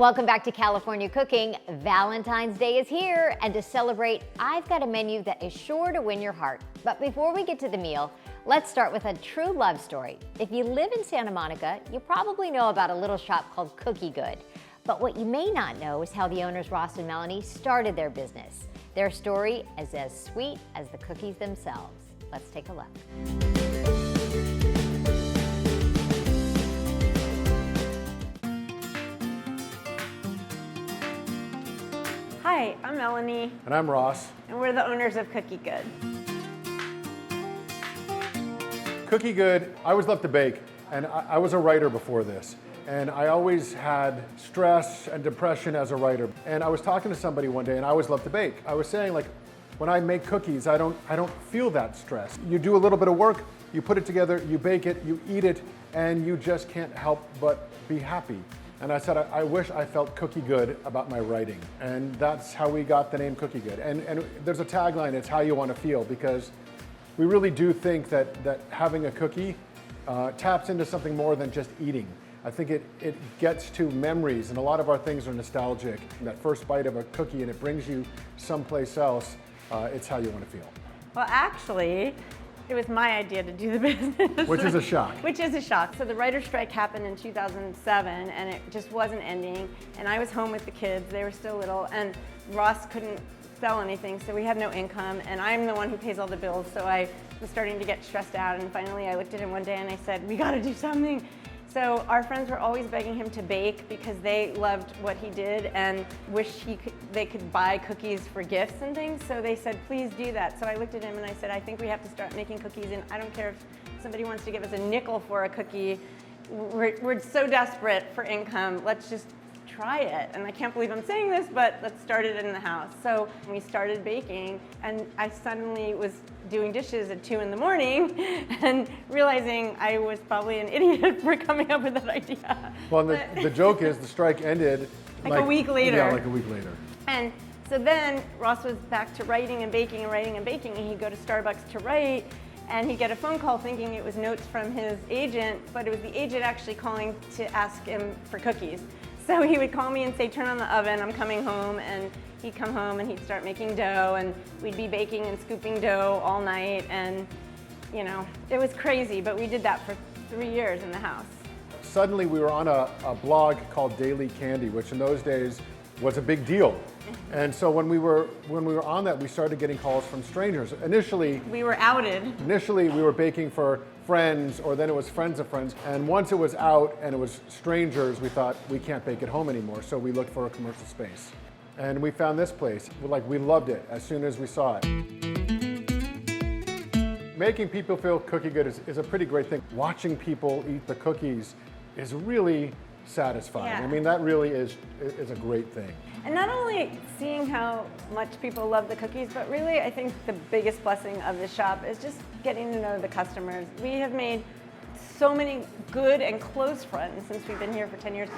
Welcome back to California Cooking. Valentine's Day is here, and to celebrate, I've got a menu that is sure to win your heart. But before we get to the meal, let's start with a true love story. If you live in Santa Monica, you probably know about a little shop called Cookie Good. But what you may not know is how the owners Ross and Melanie started their business. Their story is as sweet as the cookies themselves. Let's take a look. Hi, I'm Melanie. And I'm Ross. And we're the owners of Cookie Good. Cookie Good, I always loved to bake, and I was a writer before this. And I always had stress and depression as a writer. And I was talking to somebody one day, and I always loved to bake. I was saying, like, when I make cookies, I don't feel that stress. You do a little bit of work, you put it together, you bake it, you eat it, and you just can't help but be happy. And I said, I wish I felt cookie good about my writing. And that's how we got the name Cookie Good. And there's a tagline, it's how you want to feel, because we really do think that having a cookie taps into something more than just eating. I think it gets to memories, and a lot of our things are nostalgic. That first bite of a cookie and it brings you someplace else, it's how you want to feel. Well, actually, it was my idea to do the business. Which is a shock. Which is a shock. So the writer's strike happened in 2007, and it just wasn't ending. And I was home with the kids, they were still little, and Ross couldn't sell anything, so we had no income, and I'm the one who pays all the bills, so I was starting to get stressed out, and finally I looked at him one day and I said, we gotta do something. So our friends were always begging him to bake because they loved what he did and wished they could buy cookies for gifts and things. So they said, please do that. So I looked at him and I said, I think we have to start making cookies, and I don't care if somebody wants to give us a nickel for a cookie. We're so desperate for income. Let's just try it. And I can't believe I'm saying this, but let's start it in the house. So we started baking, and I suddenly was doing dishes at 2 in the morning and realizing I was probably an idiot for coming up with that idea. Well, the joke is the strike ended like a week later. Yeah, like a week later. And so then Ross was back to writing and baking and writing and baking, and he'd go to Starbucks to write, and he'd get a phone call thinking it was notes from his agent, but it was the agent actually calling to ask him for cookies. So he would call me and say, turn on the oven, I'm coming home, and he'd come home and he'd start making dough, and we'd be baking and scooping dough all night, and you know, it was crazy, but we did that for 3 years in the house. Suddenly we were on a blog called Daily Candy, which in those days was a big deal. And so when we were on that, we started getting calls from strangers. Initially, we were outed. Initially, we were baking for friends, or then it was friends of friends. And once it was out and it was strangers, we thought we can't bake at home anymore. So we looked for a commercial space. And we found this place. We loved it as soon as we saw it. Making people feel cookie good is a pretty great thing. Watching people eat the cookies is really satisfying. Yeah. I mean, that really is a great thing. And not only seeing how much people love the cookies, but really I think the biggest blessing of the shop is just getting to know the customers. We have made so many good and close friends since we've been here for 10 years.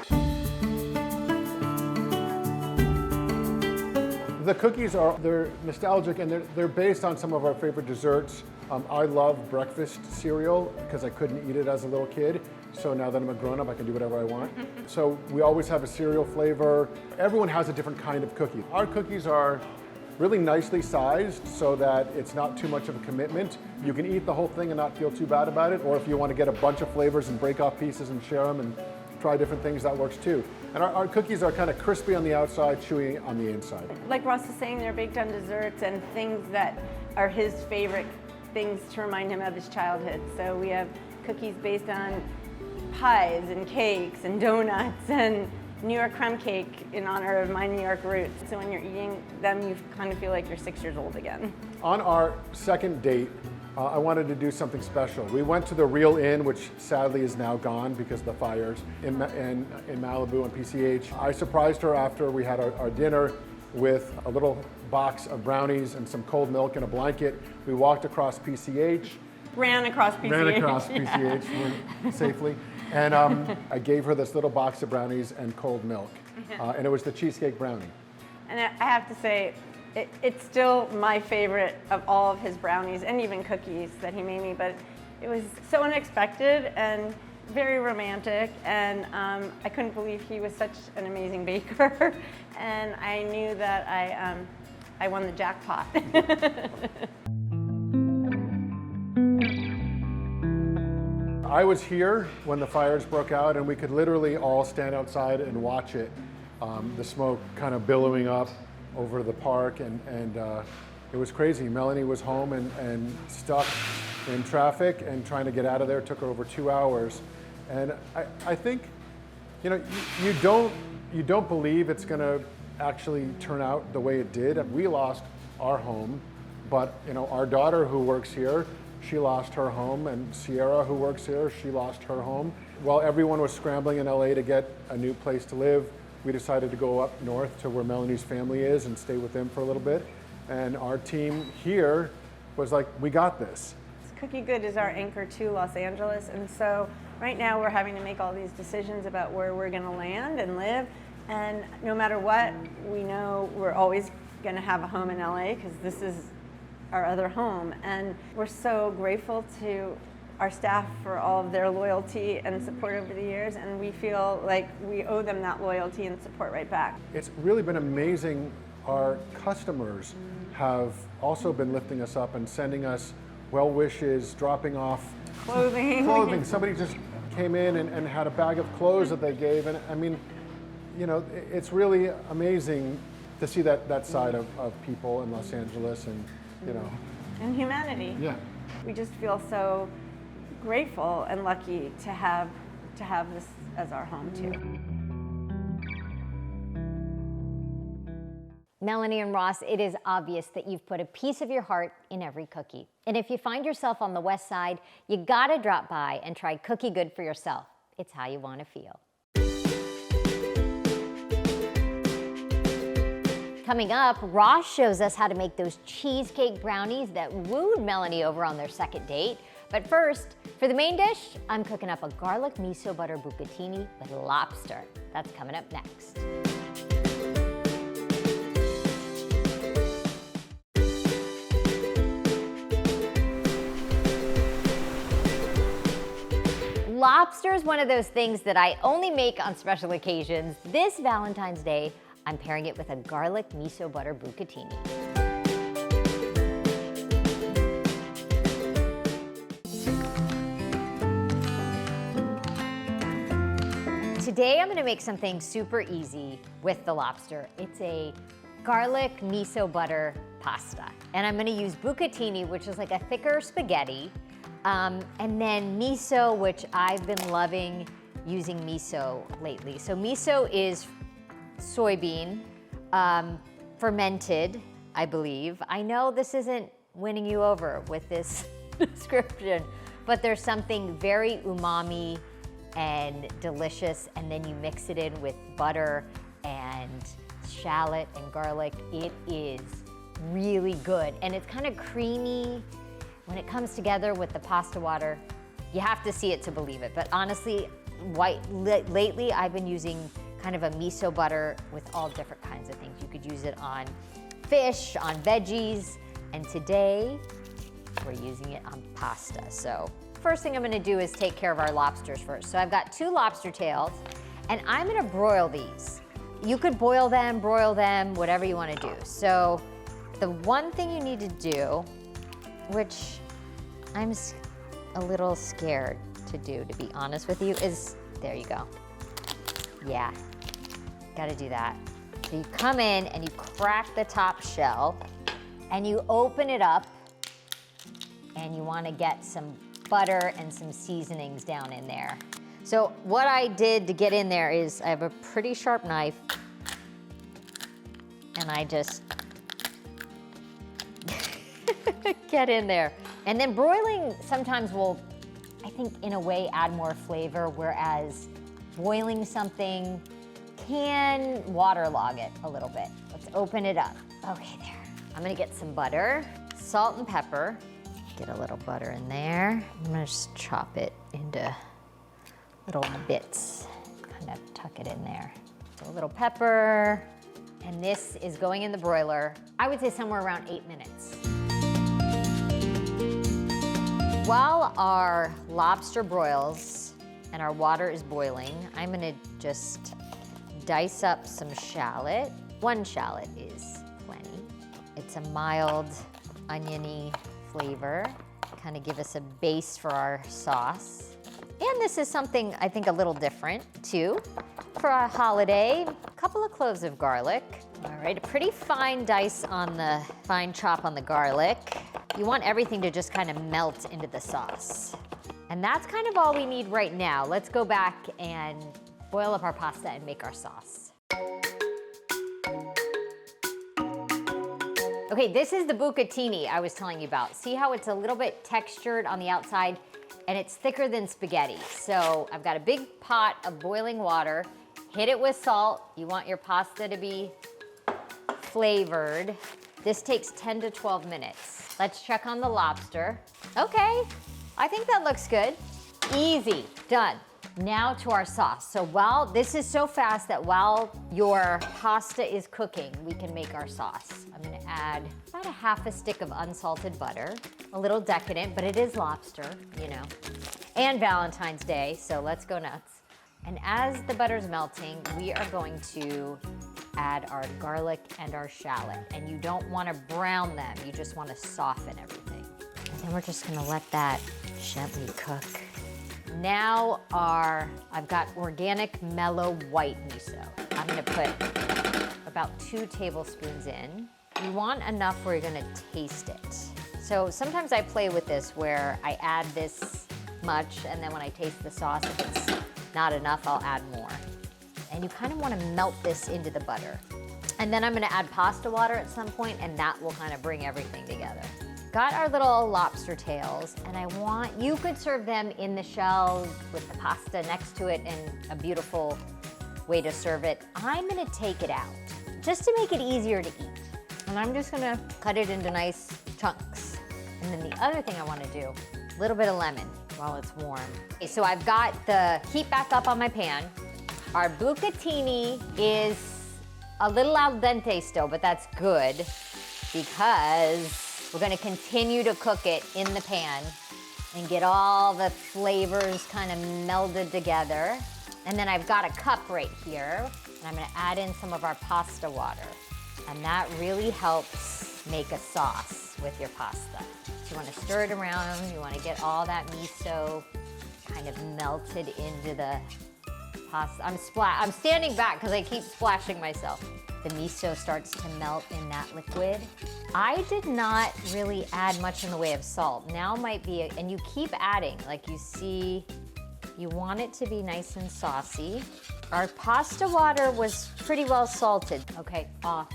The cookies they're nostalgic, and they're based on some of our favorite desserts. I love breakfast cereal because I couldn't eat it as a little kid. So now that I'm a grown-up, I can do whatever I want. So we always have a cereal flavor. Everyone has a different kind of cookie. Our cookies are really nicely sized so that it's not too much of a commitment. You can eat the whole thing and not feel too bad about it, or if you want to get a bunch of flavors and break off pieces and share them and try different things, that works too. And our cookies are kind of crispy on the outside, chewy on the inside. Like Ross was saying, they're baked on desserts and things that are his favorite things to remind him of his childhood. So we have cookies based on pies and cakes and donuts and New York crumb cake in honor of my New York roots. So when you're eating them, you kind of feel like you're 6 years old again. On our second date, I wanted to do something special. We went to the Real Inn, which sadly is now gone because of the fires in Malibu and PCH. I surprised her after we had our dinner with a little box of brownies and some cold milk and a blanket. We walked across PCH. Ran across PCH safely. And I gave her this little box of brownies and cold milk. And it was the cheesecake brownie. And I have to say, it's still my favorite of all of his brownies and even cookies that he made me, but it was so unexpected, and very romantic, and I couldn't believe he was such an amazing baker. And I knew that I won the jackpot. I was here when the fires broke out, and we could literally all stand outside and watch it. The smoke kind of billowing up over the park, and it was crazy. Melanie was home and stuck in traffic and trying to get out of there. It took her over 2 hours. And I think, you know, you don't believe it's going to actually turn out the way it did. We lost our home, but you know, our daughter who works here, she lost her home, and Sierra, who works here, she lost her home. While everyone was scrambling in LA to get a new place to live, we decided to go up north to where Melanie's family is and stay with them for a little bit. And our team here was like, we got this. Cookie Good is our anchor to Los Angeles, and so right now we're having to make all these decisions about where we're going to land and live. And no matter what, we know we're always going to have a home in LA because this is our other home. And we're so grateful to our staff for all of their loyalty and support over the years, and we feel like we owe them that loyalty and support right back. It's really been amazing. Our customers have also been lifting us up and sending us well wishes, dropping off Clothing. Somebody just came in and had a bag of clothes that they gave, and I mean, you know, it's really amazing to see that side of people in Los Angeles, and you know, And humanity. yeah. We just feel so grateful and lucky to have this as our home too. Melanie and Ross, it is obvious that you've put a piece of your heart in every cookie. And if you find yourself on the West Side, you gotta drop by and try Cookie Good for yourself. It's how you wanna feel. Coming up, Ross shows us how to make those cheesecake brownies that wooed Melanie over on their second date. But first, for the main dish, I'm cooking up a garlic miso butter bucatini with lobster. That's coming up next. Lobster is one of those things that I only make on special occasions. This Valentine's Day, I'm pairing it with a garlic miso butter bucatini. Today I'm gonna make something super easy with the lobster. It's a garlic miso butter pasta. And I'm gonna use bucatini, which is like a thicker spaghetti. And then miso, which I've been loving using miso lately. So miso is soybean, fermented, I believe. I know this isn't winning you over with this description, but there's something very umami and delicious, and then you mix it in with butter and shallot and garlic. It is really good, and it's kind of creamy. When it comes together with the pasta water, you have to see it to believe it. But honestly, lately I've been using kind of a miso butter with all different kinds of things. You could use it on fish, on veggies, and today we're using it on pasta. So first thing I'm gonna do is take care of our lobsters first. So I've got 2 lobster tails, and I'm gonna broil these. You could boil them, broil them, whatever you wanna do. So the one thing you need to do, which I'm a little scared to do, to be honest with you, is, there you go. Yeah, gotta do that. So you come in and you crack the top shell and you open it up, and you wanna get some butter and some seasonings down in there. So what I did to get in there is I have a pretty sharp knife, and I just get in there. And then broiling sometimes will, I think in a way, add more flavor, whereas boiling something can waterlog it a little bit. Let's open it up. Okay, there. I'm gonna get some butter, salt and pepper. Get a little butter in there. I'm gonna just chop it into little bits, kind of tuck it in there. So a little pepper, and this is going in the broiler, I would say somewhere around 8 minutes. While our lobster broils and our water is boiling. I'm gonna just dice up some shallot. 1 shallot is plenty. It's a mild oniony flavor, kind of give us a base for our sauce. And this is something I think a little different too. For a holiday, a couple of cloves of garlic. All right, a pretty fine fine chop on the garlic. You want everything to just kind of melt into the sauce. And that's kind of all we need right now. Let's go back and boil up our pasta and make our sauce. Okay, this is the bucatini I was telling you about. See how it's a little bit textured on the outside and it's thicker than spaghetti. So I've got a big pot of boiling water. Hit it with salt. You want your pasta to be flavored. This takes 10 to 12 minutes. Let's check on the lobster. Okay, I think that looks good. Easy, done. Now to our sauce. So while this is so fast that while your pasta is cooking, we can make our sauce. I'm gonna add about a half a stick of unsalted butter. A little decadent, but it is lobster, you know. And Valentine's Day, so let's go nuts. And as the butter's melting, we are going to add our garlic and our shallot. And you don't wanna brown them, you just wanna soften everything. And then we're just gonna let that gently cook. Now I've got organic mellow white miso. I'm gonna put about 2 tablespoons in. You want enough where you're gonna taste it. So sometimes I play with this where I add this much and then when I taste the sauce, if it's not enough, I'll add more. And you kind of wanna melt this into the butter. And then I'm gonna add pasta water at some point and that will kind of bring everything together. Got our little lobster tails, and you could serve them in the shell with the pasta next to it and a beautiful way to serve it. I'm gonna take it out, just to make it easier to eat. And I'm just gonna cut it into nice chunks. And then the other thing I wanna do, a little bit of lemon while it's warm. Okay, so I've got the heat back up on my pan. Our bucatini is a little al dente still, but that's good because we're gonna continue to cook it in the pan and get all the flavors kind of melded together. And then I've got a cup right here, and I'm gonna add in some of our pasta water. And that really helps make a sauce with your pasta. So you wanna stir it around, you wanna get all that miso kind of melted into the pasta. I'm standing back because I keep splashing myself. The miso starts to melt in that liquid. I did not really add much in the way of salt. Now might be, and you keep adding, like you see, you want it to be nice and saucy. Our pasta water was pretty well salted. Okay, off.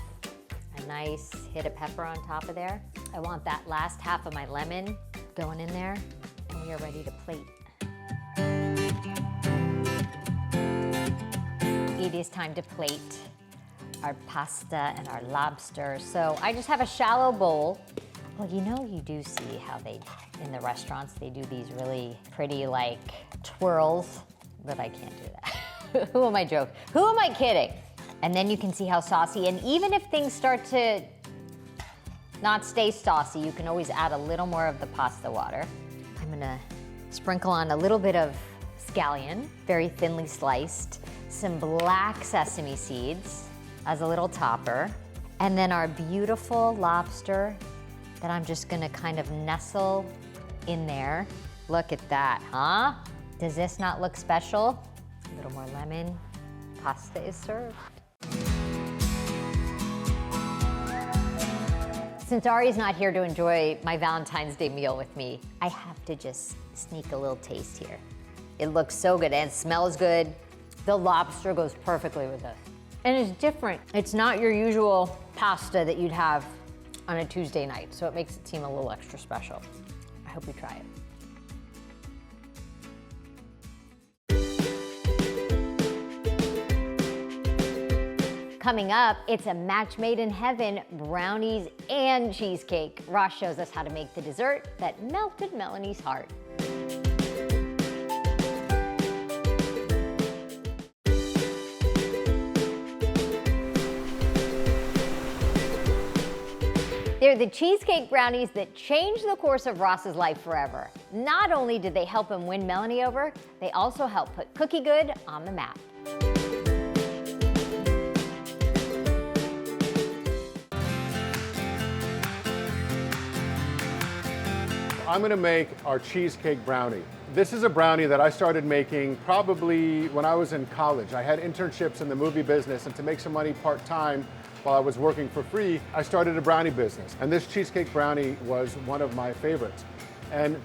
A nice hit of pepper on top of there. I want that last half of my lemon going in there, and we are ready to plate. It is time to plate our pasta and our lobster. So I just have a shallow bowl. Well, you know, you do see how in the restaurants, they do these really pretty like twirls, but I can't do that. Who am I joking? Who am I kidding? And then you can see how saucy, and even if things start to not stay saucy, you can always add a little more of the pasta water. I'm gonna sprinkle on a little bit of scallion, very thinly sliced, some black sesame seeds, as a little topper. And then our beautiful lobster that I'm just gonna kind of nestle in there. Look at that, huh? Does this not look special? A little more lemon, pasta is served. Since Ari's not here to enjoy my Valentine's Day meal with me, I have to just sneak a little taste here. It looks so good and smells good. The lobster goes perfectly with this. And it's different. It's not your usual pasta that you'd have on a Tuesday night, so it makes it seem a little extra special. I hope you try it. Coming up, it's a match made in heaven, brownies and cheesecake. Ross shows us how to make the dessert that melted Melanie's heart. They're the cheesecake brownies that changed the course of Ross's life forever. Not only did they help him win Melanie over, they also helped put Cookie Good on the map. I'm gonna make our cheesecake brownie. This is a brownie that I started making probably when I was in college. I had internships in the movie business, and to make some money part-time while I was working for free, I started a brownie business. And this cheesecake brownie was one of my favorites. And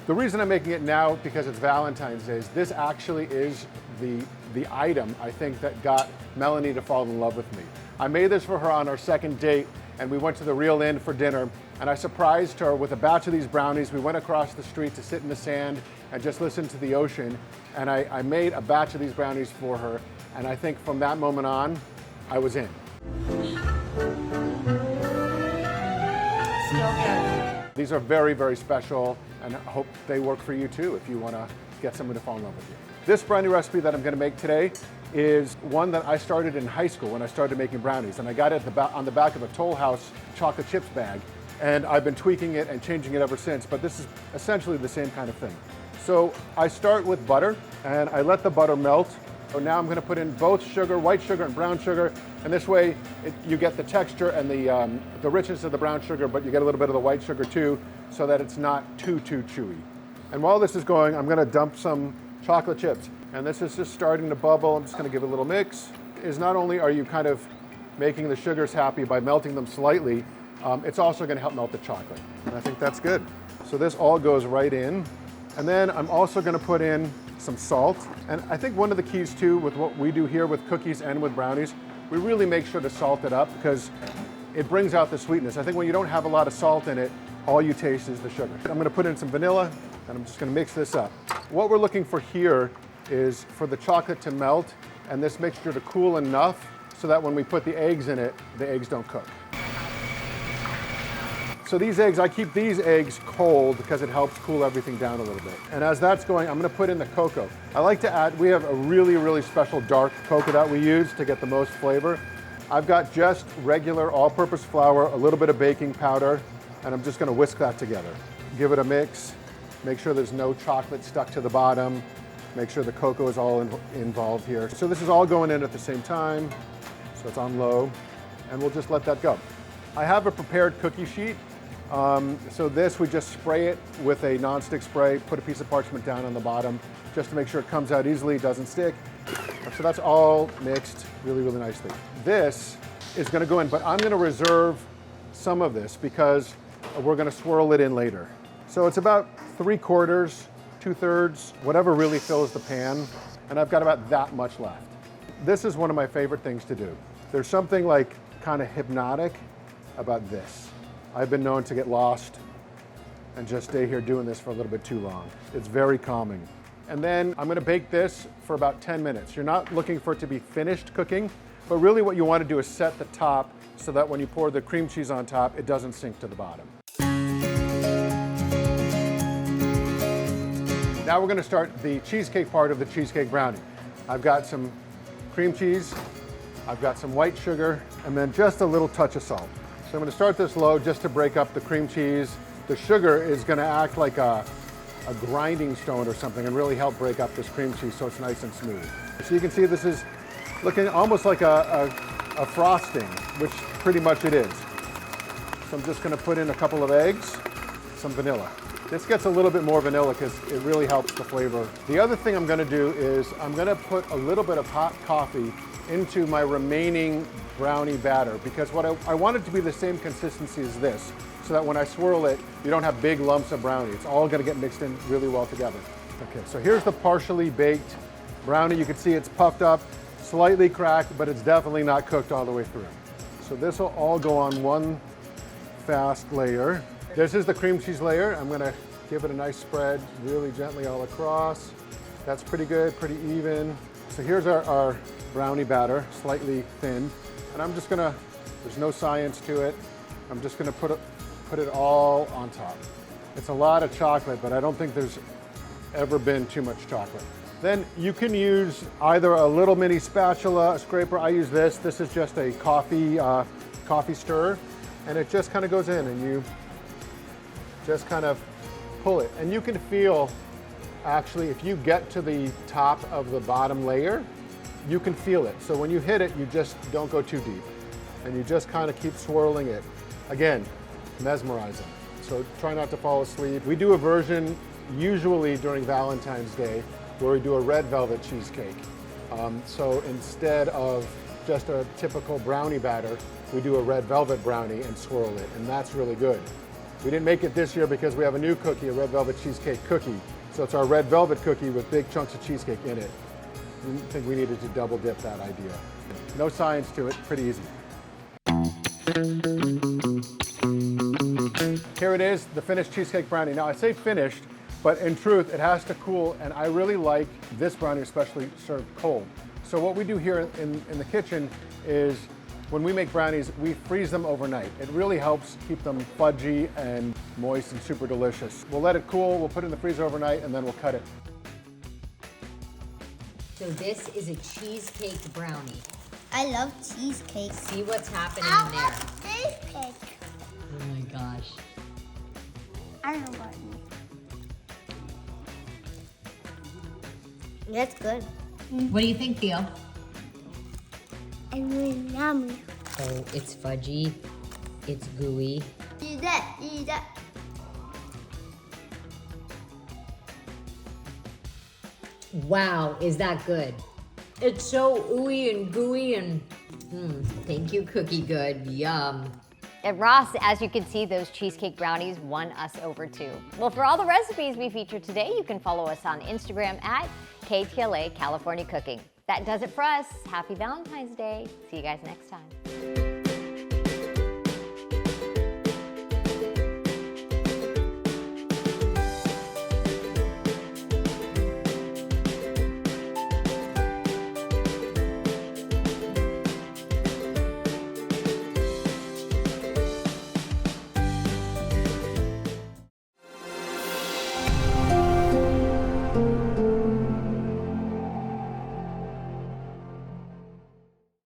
the reason I'm making it now, because it's Valentine's Day, is this actually is the item, I think, that got Melanie to fall in love with me. I made this for her on our second date, and we went to the Real Inn for dinner, and I surprised her with a batch of these brownies. We went across the street to sit in the sand and just listen to the ocean, and I made a batch of these brownies for her, and I think from that moment on, I was in. Still good. These are very, very special, and I hope they work for you too if you want to get someone to fall in love with you. This brownie recipe that I'm going to make today is one that I started in high school when I started making brownies, and I got it on the back of a Toll House chocolate chips bag, and I've been tweaking it and changing it ever since, but this is essentially the same kind of thing. So I start with butter, and I let the butter melt. So now I'm going to put in both sugar, white sugar and brown sugar, and this way you get the texture and the richness of the brown sugar, but you get a little bit of the white sugar too, so that it's not too chewy. And while this is going, I'm going to dump some chocolate chips, and this is just starting to bubble. I'm just going to give it a little mix. Is not only are you kind of making the sugars happy by melting them slightly, it's also going to help melt the chocolate, and I think that's good. So this all goes right in, and then I'm also going to put in some salt. And I think one of the keys too with what we do here with cookies and with brownies, we really make sure to salt it up because it brings out the sweetness. I think when you don't have a lot of salt in it, all you taste is the sugar. I'm going to put in some vanilla, and I'm just going to mix this up. What we're looking for here is for the chocolate to melt and this mixture to cool enough so that when we put the eggs in it, the eggs don't cook. So these eggs, I keep these eggs cold because it helps cool everything down a little bit. And as that's going, I'm going to put in the cocoa. I like to add, we have a really, really special dark cocoa that we use to get the most flavor. I've got just regular all-purpose flour, a little bit of baking powder, and I'm just going to whisk that together. Give it a mix, make sure there's no chocolate stuck to the bottom, make sure the cocoa is all involved here. So this is all going in at the same time, so it's on low, and we'll just let that go. I have a prepared cookie sheet. So this, we just spray it with a nonstick spray, put a piece of parchment down on the bottom, just to make sure it comes out easily, doesn't stick. So that's all mixed really, really nicely. This is gonna go in, but I'm gonna reserve some of this because we're gonna swirl it in later. So it's about 3/4, 2/3, whatever really fills the pan, and I've got about that much left. This is one of my favorite things to do. There's something like kind of hypnotic about this. I've been known to get lost and just stay here doing this for a little bit too long. It's very calming. And then I'm gonna bake this for about 10 minutes. You're not looking for it to be finished cooking, but really what you wanna do is set the top so that when you pour the cream cheese on top, it doesn't sink to the bottom. Now we're gonna start the cheesecake part of the cheesecake brownie. I've got some cream cheese, I've got some white sugar, and then just a little touch of salt. So I'm going to start this low just to break up the cream cheese. The sugar is going to act like a grinding stone or something and really help break up this cream cheese so it's nice and smooth. So you can see this is looking almost like a frosting, which pretty much it is. So I'm just going to put in a couple of eggs, some vanilla. This gets a little bit more vanilla because it really helps the flavor. The other thing I'm going to do is I'm going to put a little bit of hot coffee into my remaining brownie batter because what I want it to be the same consistency as this so that when I swirl it, you don't have big lumps of brownie. It's all gonna get mixed in really well together. Okay, so here's the partially baked brownie. You can see it's puffed up, slightly cracked, but it's definitely not cooked all the way through. So this will all go on one fast layer. This is the cream cheese layer. I'm gonna give it a nice spread really gently all across. That's pretty good, pretty even. So here's our brownie batter, slightly thin. And I'm just gonna, there's no science to it. I'm just gonna put it all on top. It's a lot of chocolate, but I don't think there's ever been too much chocolate. Then you can use either a little mini spatula, a scraper. I use this. This is just a coffee stirrer. and it just kind of goes in, and you just kind of pull it. And you can feel, actually, if you get to the top of the bottom layer, you can feel it. So when you hit it, you just don't go too deep. And you just kind of keep swirling it. Again, mesmerizing. So try not to fall asleep. We do a version usually during Valentine's Day where we do a red velvet cheesecake. So instead of just a typical brownie batter, we do a red velvet brownie and swirl it, and that's really good. We didn't make it this year because we have a new cookie, a red velvet cheesecake cookie. So it's our red velvet cookie with big chunks of cheesecake in it. I think we needed to double dip that idea. No science to it, pretty easy. Here it is, the finished cheesecake brownie. Now I say finished, but in truth it has to cool, and I really like this brownie especially served cold. So what we do here in the kitchen is when we make brownies, we freeze them overnight. It really helps keep them fudgy and moist and super delicious. We'll let it cool, we'll put it in the freezer overnight, and then we'll cut it. So this is a cheesecake brownie. I love cheesecake. See what's happening I there. love cheesecake. Oh my gosh. I don't know what. That's good. What do you think, Theo? And really yummy. Oh, it's fudgy. It's gooey. Eat that, eat that. Wow, is that good? It's so ooey and gooey and thank you, Cookie Good. Yum. At Ross, as you can see, those cheesecake brownies won us over too. Well, for all the recipes we featured today, you can follow us on Instagram at KTLA California Cooking. That does it for us. Happy Valentine's Day. See you guys next time.